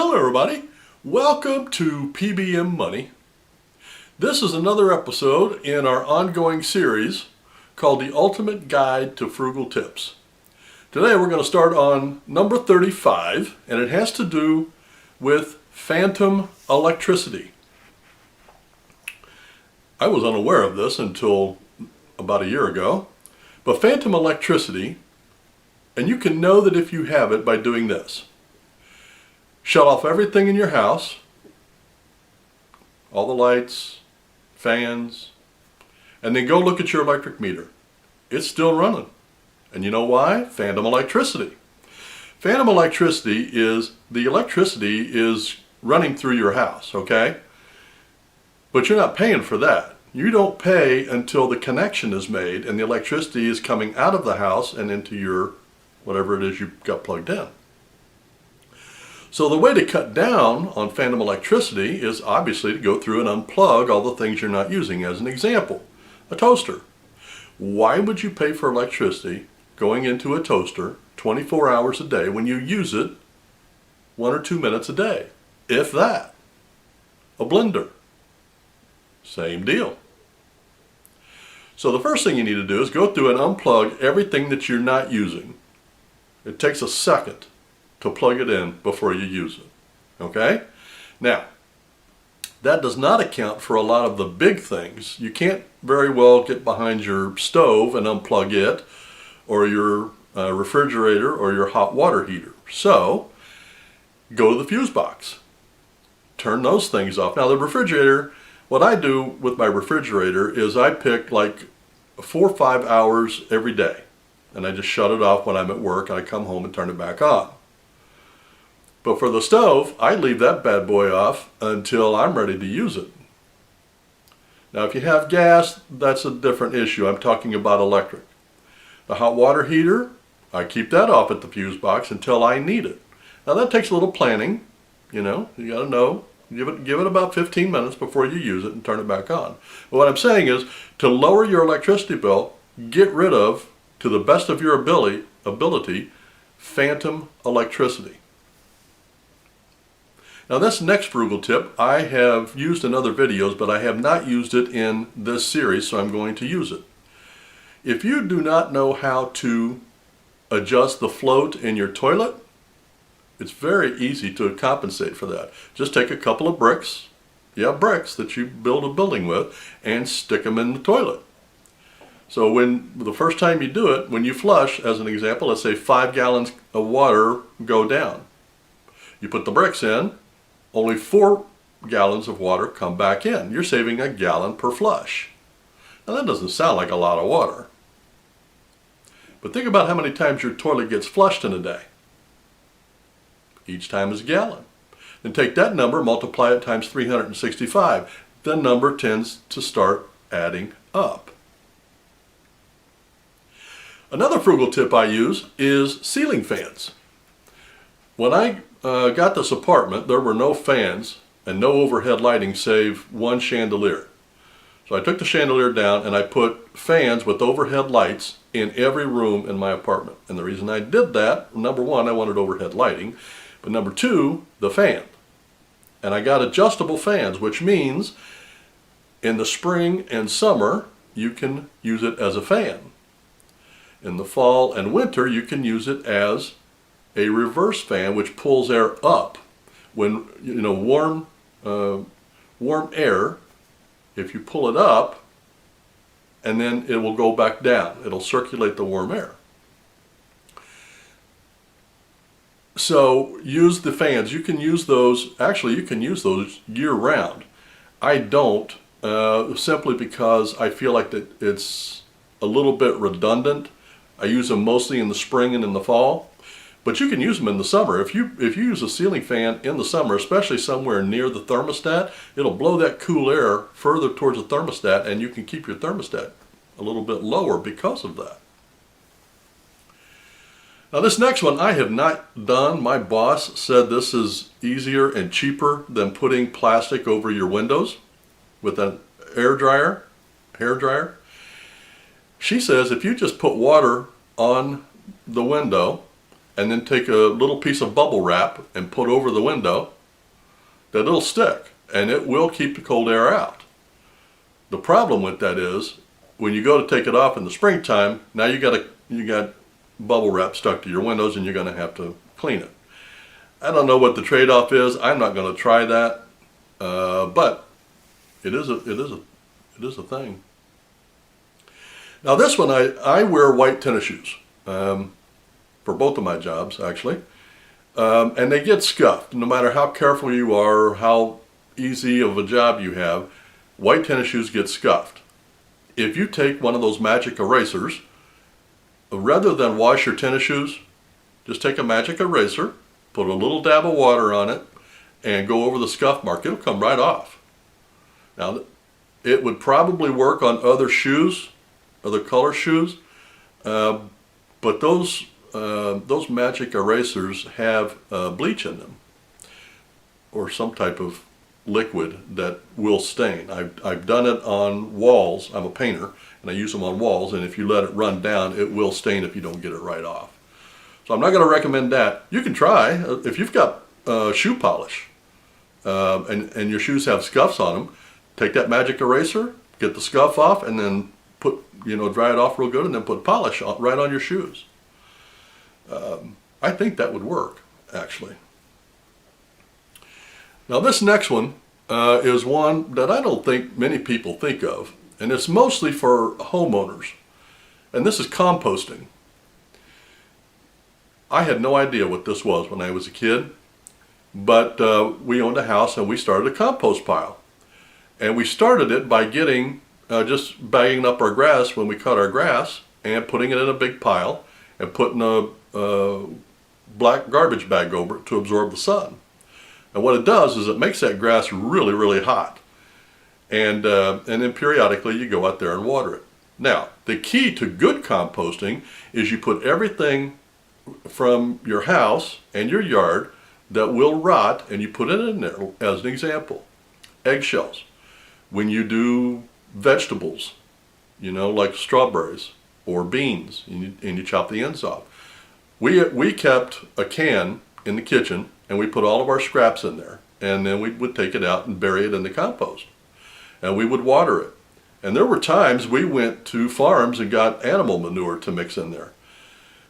Hello everybody, welcome to P.B.M. Money. This is another episode in our ongoing series called The Ultimate Guide to Frugal Tips. Today we're going to start on number 35, and it has to do with phantom electricity. I was unaware of this until about a year ago, but phantom electricity, and you can know that if you have it by doing this. Shut off everything in your house, all the lights, fans, and then go look at your electric meter. It's still running. And you know why? Phantom electricity. Phantom electricity is, the electricity is running through your house, okay? But you're not paying for that. You don't pay until the connection is made and the electricity is coming out of the house and into your, whatever it is you've got plugged in. So the way to cut down on phantom electricity is obviously to go through and unplug all the things you're not using. As an example, a toaster. Why would you pay for electricity going into a toaster 24 hours a day when you use it 1 or 2 minutes a day? If that. A blender. Same deal. So the first thing you need to do is go through and unplug everything that you're not using. It takes a second to plug it in before you use it. Okay? Now, that does not account for a lot of the big things. You can't very well get behind your stove and unplug it, or your refrigerator, or your hot water heater. So, go to the fuse box. Turn those things off. Now the refrigerator, what I do with my refrigerator is I pick like 4 or 5 hours every day. And I just shut it off when I'm at work and I come home and turn it back on. But for the stove, I leave that bad boy off until I'm ready to use it. Now if you have gas, that's a different issue. I'm talking about electric. The hot water heater, I keep that off at the fuse box until I need it. Now that takes a little planning, you know, you gotta know. Give it about 15 minutes before you use it and turn it back on. But what I'm saying is, to lower your electricity bill, get rid of, to the best of your ability, phantom electricity. Now this next frugal tip I have used in other videos, but I have not used it in this series, so I'm going to use it. If you do not know how to adjust the float in your toilet, it's very easy to compensate for that. Just take a couple of bricks, bricks that you build a building with, and stick them in the toilet. So when the first time you do it, when you flush, as an example, let's say 5 gallons of water go down. You put the bricks in, only 4 gallons of water come back in. You're saving 1 gallon per flush. Now that doesn't sound like a lot of water. But think about how many times your toilet gets flushed in a day. Each time is a gallon. Then take that number, multiply it times 365. The number tends to start adding up. Another frugal tip I use is ceiling fans. When I got this apartment, there were no fans and no overhead lighting save one chandelier. So I took the chandelier down and I put fans with overhead lights in every room in my apartment. And the reason I did that, number one, I wanted overhead lighting, but number two, the fan. And I got adjustable fans, which means in the spring and summer, you can use it as a fan. In the fall and winter, you can use it as a reverse fan, which pulls air up. When, you know, warm air, if you pull it up, and then it will go back down. It'll circulate the warm air. So use the fans. You can use those, actually you can use those year round. I don't, simply because I feel like that it's a little bit redundant. I use them mostly in the spring and in the fall. But you can use them in the summer. If you use a ceiling fan in the summer, especially somewhere near the thermostat, it'll blow that cool air further towards the thermostat, and you can keep your thermostat a little bit lower because of that. Now this next one I have not done. My boss said this is easier and cheaper than putting plastic over your windows with an hair dryer. She says if you just put water on the window and then take a little piece of bubble wrap and put over the window, that it'll stick and it will keep the cold air out. The problem with that is when you go to take it off in the springtime, now you got bubble wrap stuck to your windows and you're going to have to clean it. I don't know what the trade-off is. I'm not going to try that, but it is a thing. Now this one, I wear white tennis shoes for both of my jobs actually, and they get scuffed. No matter how careful you are, or how easy of a job you have, white tennis shoes get scuffed. If you take one of those magic erasers, rather than wash your tennis shoes, just take a magic eraser, put a little dab of water on it, and go over the scuff mark. It'll come right off. Now, it would probably work on other shoes, other color shoes, but those magic erasers have bleach in them, or some type of liquid that will stain. I've done it on walls. I'm a painter and I use them on walls, and if you let it run down, it will stain if you don't get it right off. So I'm not going to recommend that. You can try if you've got shoe polish and your shoes have scuffs on them. Take that magic eraser, get the scuff off, and then dry it off real good, and then put polish right on your shoes. I think that would work actually. Now this next one is one that I don't think many people think of, and it's mostly for homeowners, and this is composting. I had no idea what this was when I was a kid, but we owned a house and we started a compost pile. And we started it by getting, just bagging up our grass when we cut our grass and putting it in a big pile and putting a black garbage bag over it to absorb the sun. And what it does is it makes that grass really, really hot. And then periodically you go out there and water it. Now, the key to good composting is you put everything from your house and your yard that will rot, and you put it in there. As an example, eggshells. When you do vegetables, like strawberries or beans, and you chop the ends off. We kept a can in the kitchen, and we put all of our scraps in there, and then we would take it out and bury it in the compost, and we would water it. And there were times we went to farms and got animal manure to mix in there.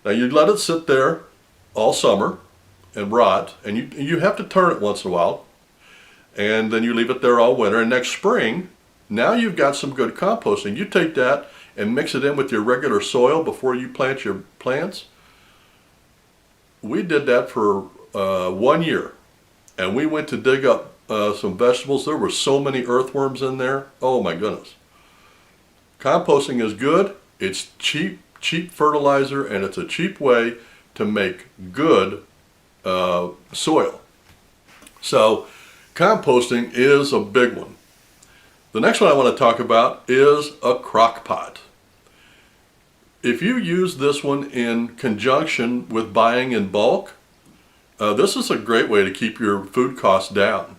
Now you'd let it sit there all summer and rot, and you have to turn it once in a while, and then you leave it there all winter, and next spring, now you've got some good composting. You take that and mix it in with your regular soil before you plant your plants. We did that for 1 year, and we went to dig up some vegetables. There were so many earthworms in there. Oh my goodness. Composting is good. It's cheap fertilizer, and it's a cheap way to make good soil. So composting is a big one. The next one I want to talk about is a crock pot. If you use this one in conjunction with buying in bulk, this is a great way to keep your food costs down.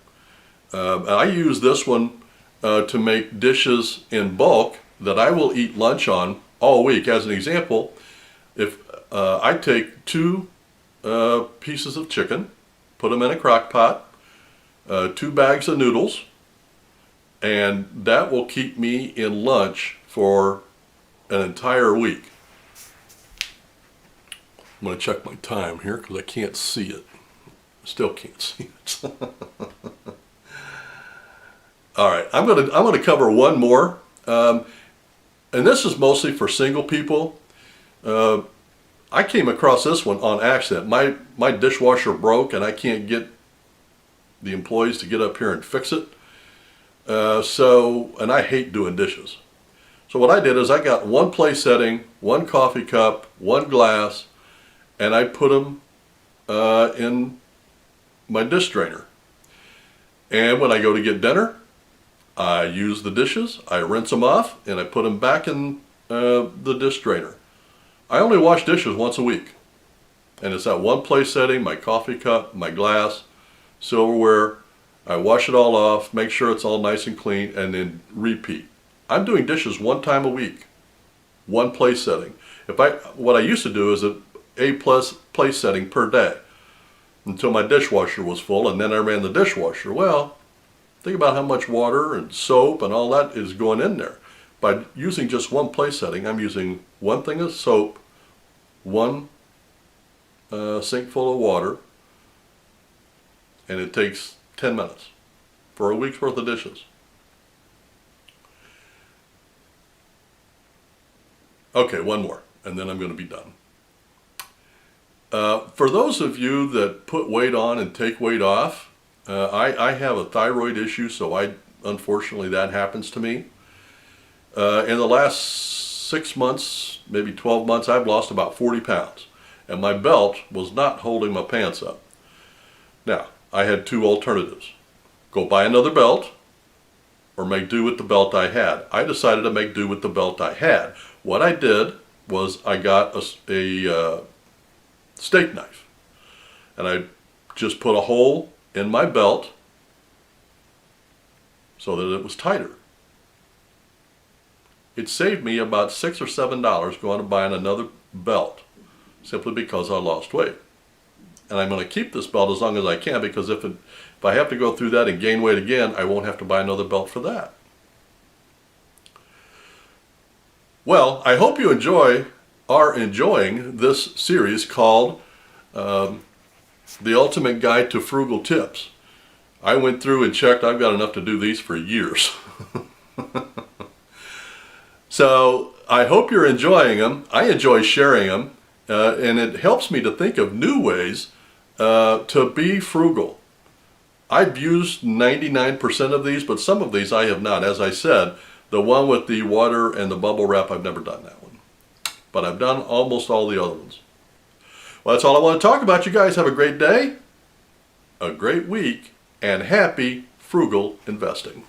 I use this one to make dishes in bulk that I will eat lunch on all week. As an example, if I take 2 pieces of chicken, put them in a crock pot, 2 bags of noodles, and that will keep me in lunch for an entire week. I'm going to check my time here because I can't see it. Still can't see it. All right, I'm going to cover one more, and this is mostly for single people. I came across this one on accident. My dishwasher broke, and I can't get the employees to get up here and fix it. And I hate doing dishes. So what I did is I got 1 place setting, 1 coffee cup, 1 glass, and I put them in my dish drainer. And when I go to get dinner, I use the dishes, I rinse them off, and I put them back in the dish drainer. I only wash dishes once a week. And it's that 1 place setting, my coffee cup, my glass, silverware. I wash it all off, make sure it's all nice and clean, and then repeat. I'm doing dishes 1 time a week, 1 place setting. What I used to do is that A plus place setting per day until my dishwasher was full, and then I ran the dishwasher. Well, think about how much water and soap and all that is going in there. By using just one place setting, I'm using one thing of soap, one sink full of water, and it takes 10 minutes for a week's worth of dishes. Okay, one more, and then I'm going to be done. For those of you that put weight on and take weight off, I have a thyroid issue, so unfortunately that happens to me. In the last 6 months, maybe 12 months, I've lost about 40 pounds, and my belt was not holding my pants up. Now, I had two alternatives. Go buy another belt, or make do with the belt I had. I decided to make do with the belt I had. What I did was I got a steak knife, and I just put a hole in my belt so that it was tighter. It saved me about $6 or $7 going and buying another belt, simply because I lost weight. And I'm going to keep this belt as long as I can, because if I have to go through that and gain weight again, I won't have to buy another belt for that. Well, I hope you are enjoying this series called The Ultimate Guide to Frugal Tips. I went through and checked. I've got enough to do these for years. So I hope you're enjoying them. I enjoy sharing them, and it helps me to think of new ways to be frugal. I've used 99% of these, but some of these I have not. As I said, the one with the water and the bubble wrap, I've never done that one. But I've done almost all the other ones. Well, that's all I want to talk about. You guys have a great day, a great week, and happy frugal investing.